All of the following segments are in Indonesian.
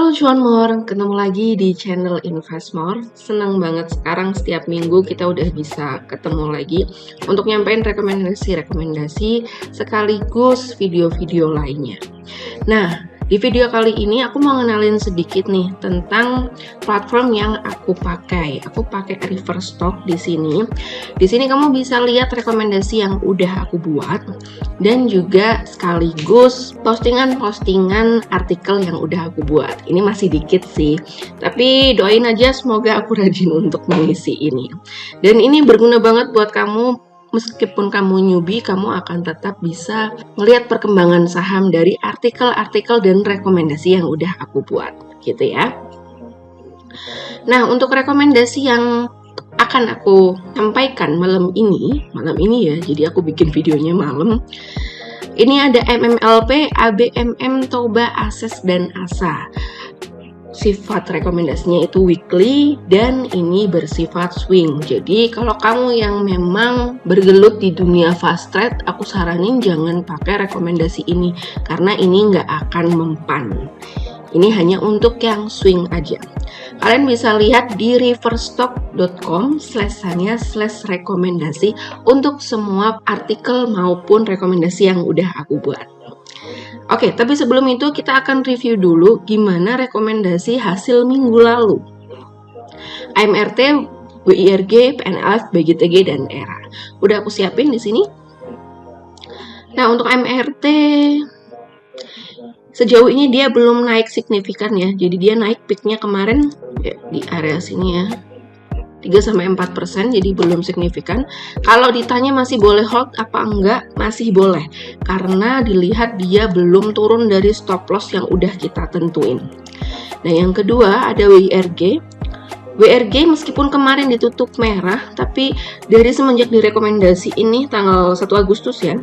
Halo cuanmor, ketemu lagi di channel Investmore. Senang banget sekarang setiap minggu kita udah bisa ketemu lagi untuk nyampein rekomendasi sekaligus video-video lainnya. Nah, di video kali ini aku mau ngenalin sedikit nih tentang platform yang aku pakai. Aku pakai Riverstock di sini. Di sini kamu bisa lihat rekomendasi yang udah aku buat dan juga sekaligus postingan-postingan artikel yang udah aku buat. Ini masih dikit sih, tapi doain aja semoga aku rajin untuk mengisi ini. Dan ini berguna banget buat kamu. Meskipun kamu newbie, kamu akan tetap bisa melihat perkembangan saham dari artikel-artikel dan rekomendasi yang udah aku buat, gitu ya. Nah, untuk rekomendasi yang akan aku sampaikan malam ini ya, jadi aku bikin videonya malam. Ini ada MMLP, ABMM, Toba, Ases, dan ASA. Sifat rekomendasinya itu weekly dan ini bersifat swing. Jadi kalau kamu yang memang bergelut di dunia fast trade, aku saranin jangan pakai rekomendasi ini karena ini nggak akan mempan. Ini hanya untuk yang swing aja. Kalian bisa lihat di riverstock.com/rekomendasi untuk semua artikel maupun rekomendasi yang udah aku buat. Oke, tapi sebelum itu kita akan review dulu gimana rekomendasi hasil minggu lalu. AMRT, WIRG, PNLF, BGTG, dan ERA. Udah aku siapin di sini. Nah, untuk AMRT sejauh ini dia belum naik signifikan ya. Jadi dia naik peaknya kemarin ya, di area sini ya. 3-4%, jadi belum signifikan. Kalau ditanya masih boleh hold apa enggak, masih boleh karena dilihat dia belum turun dari stop loss yang udah kita tentuin. Nah, yang kedua ada WIRG. WIRG meskipun kemarin ditutup merah, tapi dari semenjak direkomendasi ini tanggal 1 Agustus ya,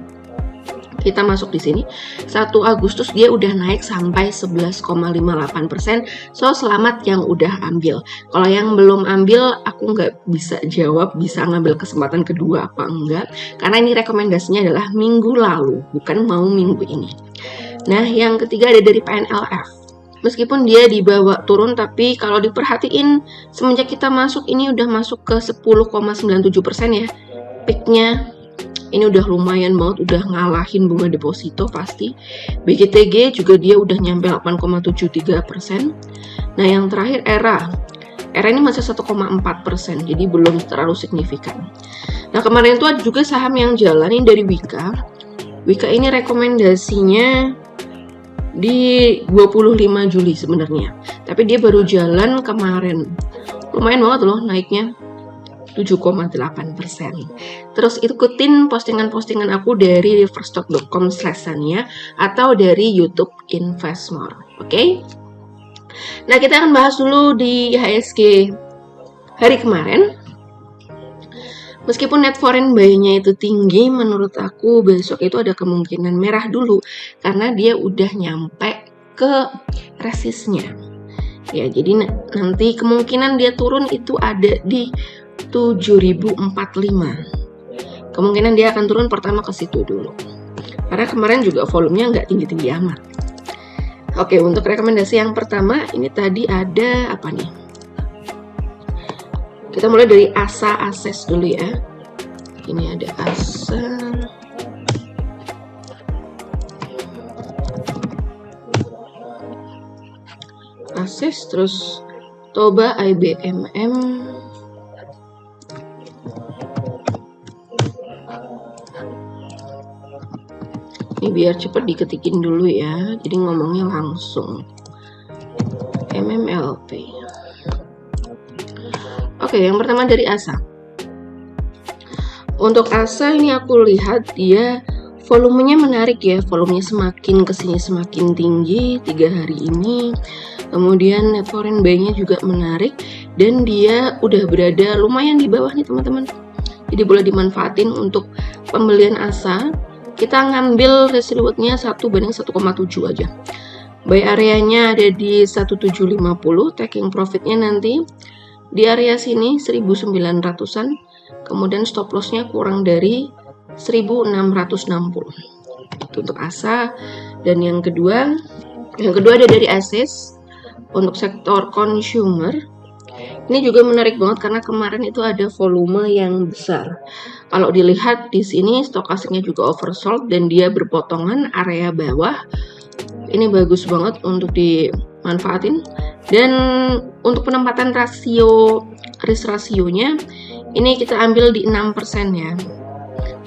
kita masuk di sini 1 Agustus dia udah naik sampai 11,58%. So selamat yang udah ambil. Kalau yang belum ambil aku nggak bisa jawab bisa ngambil kesempatan kedua apa enggak, karena ini rekomendasinya adalah minggu lalu bukan mau minggu ini. Nah, yang ketiga ada dari PNLF. Meskipun dia dibawa turun, tapi kalau diperhatiin semenjak kita masuk ini udah masuk ke 10,97% ya peaknya. Ini udah lumayan banget, udah ngalahin bunga deposito pasti. BGTG juga dia udah nyampe 8,73%. Nah, yang terakhir ERA ini masih 1,4%, jadi belum terlalu signifikan. Nah, kemarin itu ada juga saham yang jalanin dari Wika. Wika ini rekomendasinya di 25 Juli sebenarnya, tapi dia baru jalan kemarin. Lumayan banget loh naiknya. 7,8%. Terus ikutin postingan-postingan aku dari riverstock.com/sania atau dari YouTube Investmore. Oke? Nah, kita akan bahas dulu di IHSG hari kemarin. Meskipun net foreign buy-nya itu tinggi, menurut aku besok itu ada kemungkinan merah dulu karena dia udah nyampe ke resistnya. Ya, jadi nanti kemungkinan dia turun itu ada di 7.045. Kemungkinan dia akan turun pertama ke situ dulu. Karena kemarin juga volumenya nggak tinggi-tinggi amat. Oke, untuk rekomendasi yang pertama ini tadi ada apa nih? Kita mulai dari ASA Ases dulu ya. Ini ada ASA. Ases, terus Toba, IBMM. Ini biar cepet diketikin dulu ya, jadi ngomongnya langsung. MMLP. Oke, yang pertama dari ASA. Untuk ASA ini aku lihat dia volumenya menarik ya, volumenya semakin kesini semakin tinggi 3 hari ini. Kemudian net foreign buy-nya juga menarik dan dia udah berada lumayan di bawah nih teman-teman. Jadi boleh dimanfaatin untuk pembelian ASA. Kita ngambil risk reward-nya 1:1,7 aja. Buy area-nya ada di 1750, taking profit-nya nanti di area sini 1900-an. Kemudian stop loss-nya kurang dari 1660. Itu untuk ASA. Dan yang kedua ada dari Ases. Untuk sektor consumer, ini juga menarik banget karena kemarin itu ada volume yang besar. Kalau dilihat di sini stokastiknya juga oversold dan dia berpotongan area bawah. Ini bagus banget untuk dimanfaatin. Dan untuk penempatan rasio risk rasionya ini kita ambil di 6% ya.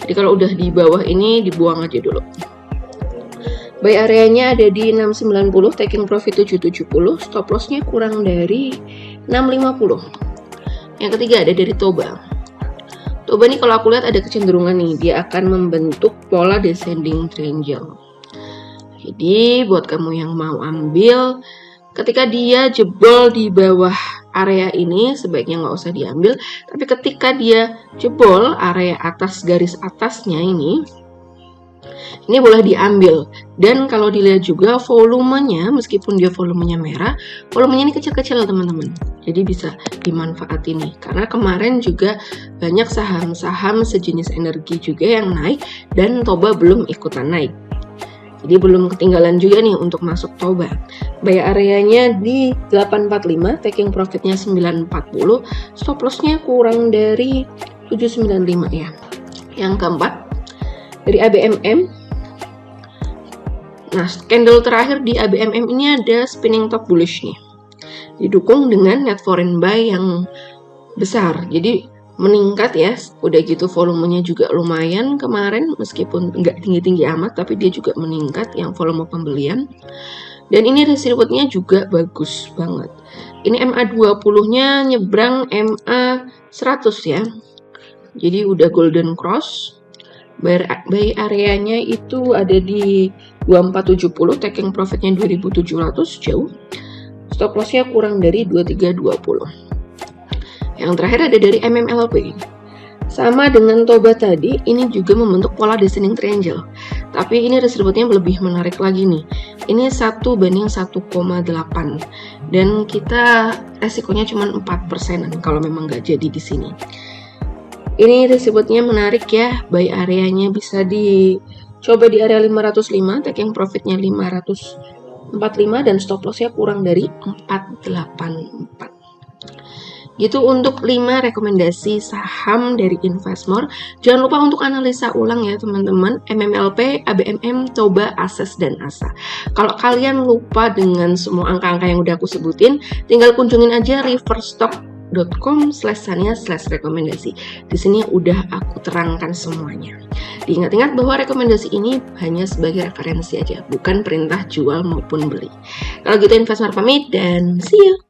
Jadi kalau udah di bawah ini dibuang aja dulu. Buy areanya ada di 690, taking profit 770, stop lossnya kurang dari 650. Yang ketiga ada dari Toba. Toba nih kalau aku lihat ada kecenderungan nih, dia akan membentuk pola descending triangle. Jadi buat kamu yang mau ambil, ketika dia jebol di bawah area ini sebaiknya nggak usah diambil. Tapi ketika dia jebol area atas garis atasnya ini boleh diambil. Dan kalau dilihat juga volumenya, meskipun dia volumenya merah, volumenya ini kecil-kecil teman-teman. Jadi bisa dimanfaatin nih. Karena kemarin juga banyak saham-saham sejenis energi juga yang naik dan Toba belum ikutan naik. Jadi belum ketinggalan juga nih untuk masuk Toba. Buy areanya di 845, taking profitnya 940, stop lossnya kurang dari 795 ya. Yang keempat dari ABMM. Nah, candle terakhir di ABMM ini ada spinning top bullish nih. Didukung dengan net foreign buy yang besar. Jadi meningkat ya. Udah gitu volumenya juga lumayan kemarin meskipun nggak tinggi-tinggi amat tapi dia juga meningkat yang volume pembelian. Dan ini risk reward-nya juga bagus banget. Ini MA20-nya nyebrang MA100 ya. Jadi udah golden cross. Buy areanya itu ada di 2470, taking profitnya 2700, jauh. Stop lossnya kurang dari 2320. Yang terakhir ada dari MMLP. Sama dengan Toba tadi, ini juga membentuk pola descending triangle. Tapi ini risk reward-nya lebih menarik lagi nih. Ini 1:1,8. Dan kita resikonya cuma 4% kalau memang nggak jadi di sini. Ini risk reward-nya menarik ya. Buy areanya bisa dicoba di area 505, taking profitnya 545 dan stop loss-nya kurang dari 484. Gitu untuk 5 rekomendasi saham dari Investmore. Jangan lupa untuk analisa ulang ya teman-teman, MMLP, ABMM, Toba, Access, dan ASA. Kalau kalian lupa dengan semua angka-angka yang udah aku sebutin, tinggal kunjungin aja riverstock.com/sania/rekomendasi. Di sini udah aku terangkan semuanya. Diingat-ingat bahwa rekomendasi ini hanya sebagai referensi aja, bukan perintah jual maupun beli. Kalau gitu Investmore pamit dan see you.